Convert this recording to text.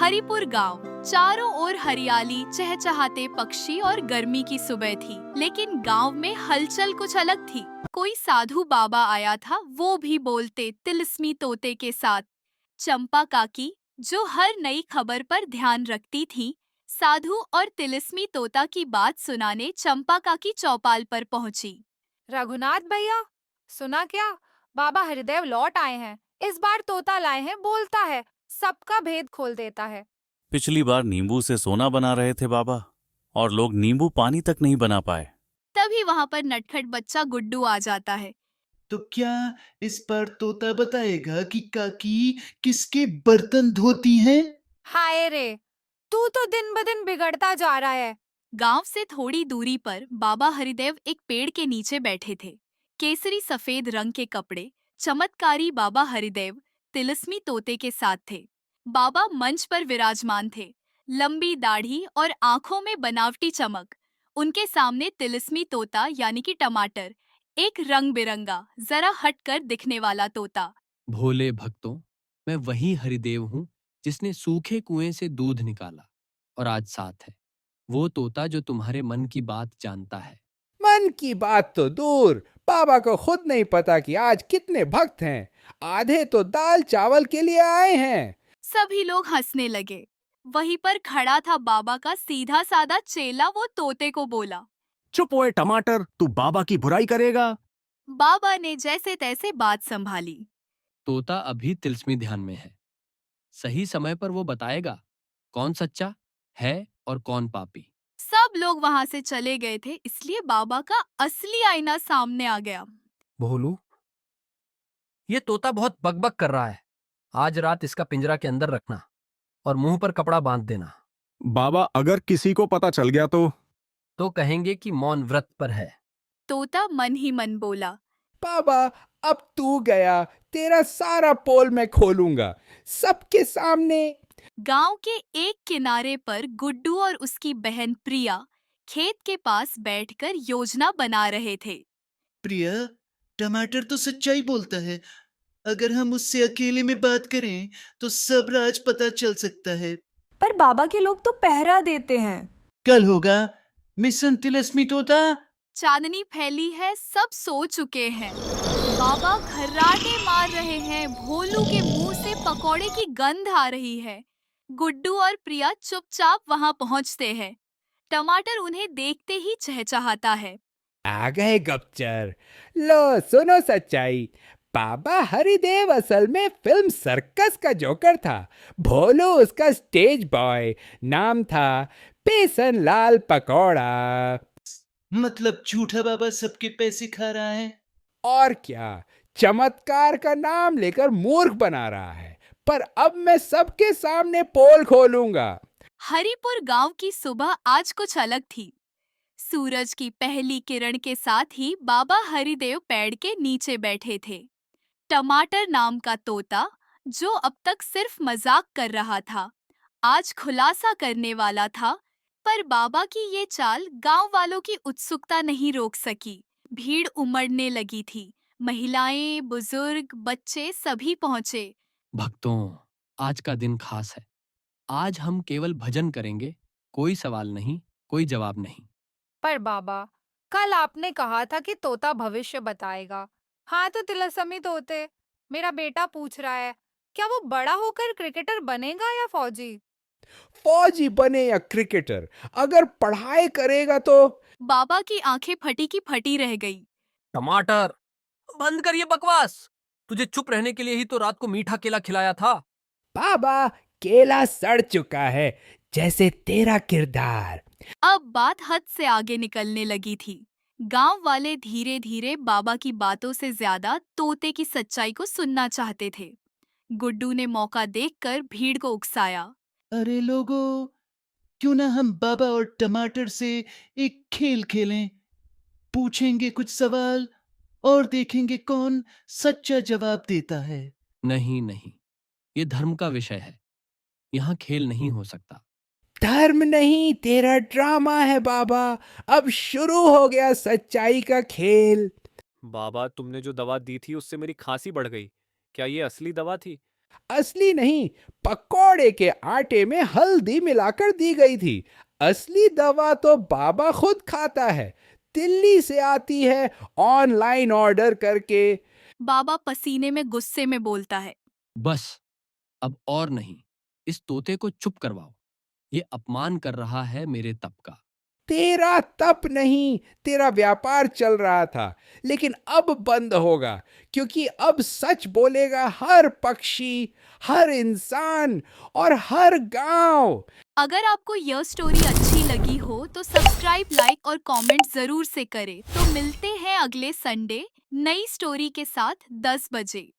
हरिपुर गांव। चारों ओर हरियाली, चहचहाते पक्षी और गर्मी की सुबह थी। लेकिन गांव में हलचल कुछ अलग थी। कोई साधु बाबा आया था, वो भी बोलते तिलिस्मी तोते के साथ। चंपा काकी, जो हर नई खबर पर ध्यान रखती थी, साधु और तिलिस्मी तोता की बात सुनाने चंपा काकी चौपाल पर पहुंची। रघुनाथ भैया, सुना क्या? बाबा हरिदेव लौट आए हैं। इस बार तोता लाए हैं, बोलता है, सबका भेद खोल देता है। पिछली बार नींबू से सोना बना रहे थे बाबा, और लोग नींबू पानी तक नहीं बना पाए। तभी वहां पर नटखट बच्चा गुड्डू आ जाता है। तो क्या इस बार तोता बताएगा कि काकी किसके बर्तन धोती हैं? हाय रे, तू तो दिन ब दिन बिगड़ता जा रहा है। गांव से थोड़ी दूरी पर बाबा हरिदेव एक पेड़ के नीचे बैठे थे। केसरी सफेद रंग के कपड़े, चमत्कारी बाबा हरिदेव तिलिस्मी तोते के साथ थे। बाबा मंच पर विराजमान थे, लंबी दाढ़ी और आंखों में बनावटी चमक। उनके सामने तिलिस्मी तोता यानी कि टमाटर, एक रंग बिरंगा, जरा हटकर दिखने वाला तोता। भोले भक्तों, मैं वही हरिदेव हूँ जिसने सूखे कुएं से दूध निकाला, और आज साथ है वो तोता जो तुम्हारे मन की बात जानता है। मन की बात तो दूर, बाबा को खुद नहीं पता कि आज कितने भक्त हैं। आधे तो दाल चावल के लिए आए हैं। सभी लोग हंसने लगे। वहीं पर खड़ा था बाबा का सीधा साधा चेला, वो तोते को बोला। चुप ओए टमाटर, तू बाबा की बुराई करेगा? बाबा ने जैसे तैसे बात संभाली। तोता अभी तिलिस्मी ध्यान में है। सही समय पर वो बताएगा कौन सच्चा है और कौन पापी। सब लोग वहां से चले गए थे, इसलिए बाबा का असली आईना सामने आ गया। भोलू, ये तोता बहुत बकबक कर रहा है। आज रात इसका पिंजरा के अंदर रखना और मुंह पर कपड़ा बांध देना। बाबा, अगर किसी को पता चल गया तो कहेंगे कि मौन व्रत पर है। तोता मन ही मन बोला। बाबा, अब तू गया, तेरा सारा पोल मैं खोलूंगा सबके सामने। गांव के एक किनारे पर गुड्डू और उसकी बहन प्रिया खेत के पास बैठकर योजना बना रहे थे। प्रिया, टमाटर तो सच्चाई बोलता है। अगर हम उससे अकेले में बात करें तो सब राज पता चल सकता है। पर बाबा के लोग तो पहरा देते हैं। कल होगा मिशन तिलिस्मी तोता। चांदनी फैली है, सब सो चुके हैं। बाबा खर्राटे मार रहे हैं, भोलू के मुंह से पकौड़े की गंध आ रही है। गुड्डू और प्रिया चुपचाप वहां पहुंचते हैं। टमाटर उन्हें देखते ही चहचहाता है। आ गए गपचर। लो सुनो सच्चाई। बाबा हरिदेव असल में फिल्म सर्कस का जोकर था। भोलू उसका स्टेज बॉय। नाम था बेसन लाल पकौड़ा। मतलब झूठा बाबा सबके पैसे खा रहा है? और क्या, चमत्कार का नाम लेकर मूर्ख बना रहा है। पर अब मैं सबके सामने पोल खोलूंगा। हरिपुर गांव की सुबह आज कुछ अलग थी। सूरज की पहली किरण के साथ ही बाबा हरिदेव पेड़ के नीचे बैठे थे। टमाटर नाम का तोता, जो अब तक सिर्फ मजाक कर रहा था, आज खुलासा करने वाला था। पर बाबा की ये चाल गांव वालों की उत्सुकता नहीं रोक सकी। भीड़ उमड़ने लगी थी। महिलाएं, बुजुर्ग, बच्चे सभी पहुंचे। भक्तों, आज का दिन खास है। आज हम केवल भजन करेंगे, कोई सवाल नहीं, कोई जवाब नहीं। पर बाबा, कल आपने कहा था कि तोता भविष्य बताएगा। हाँ तो तिलस्मी तोते, मेरा बेटा पूछ रहा है, क्या वो बड़ा होकर क्रिकेटर बनेगा या फौजी? फौजी बने या क्रिकेटर, अगर पढ़ाई करेगा तो। बाबा की आंखें फटी की फटी रह गई। टमाटर, बंद कर ये बकवास। तुझे चुप रहने के लिए ही तो रात को मीठा केला खिलाया था। बाबा, केला सड़ चुका है, जैसे तेरा किरदार। अब बात हद से आगे निकलने लगी थी। गांव वाले धीरे धीरे बाबा की बातों से ज्यादा तोते की सच्चाई को सुनना चाहते थे। गुड्डू ने मौका देखकर भीड़ को उकसाया। अरे लोगों, क्यों ना हम बाबा और टमाटर से एक खेल खेलें। पूछेंगे कुछ सवाल और देखेंगे कौन सच्चा जवाब देता है। नहीं नहीं, ये धर्म का विषय है, यहाँ खेल नहीं हो सकता। धर्म नहीं, तेरा ड्रामा है बाबा। अब शुरू हो गया सच्चाई का खेल। बाबा, तुमने जो दवा दी थी उससे मेरी खांसी बढ़ गई। क्या ये असली दवा थी? असली नहीं, पकौड़े के आटे में हल्दी मिलाकर दी गई थी। असली दवा तो बाबा खुद खाता है, दिल्ली से आती है ऑनलाइन ऑर्डर करके। बाबा पसीने में गुस्से में बोलता है। बस, अब और नहीं। इस तोते को चुप करवाओ। ये अपमान कर रहा है मेरे तप का। तेरा तप नहीं, तेरा व्यापार चल रहा था, लेकिन अब बंद होगा, क्योंकि अब सच बोलेगा हर पक्षी, हर इंसान और हर गांव। अगर आपको यह स्टोरी अच्छी लगी हो तो सब्सक्राइब, लाइक और कमेंट जरूर से करें। तो मिलते हैं अगले संडे नई स्टोरी के साथ 10 बजे।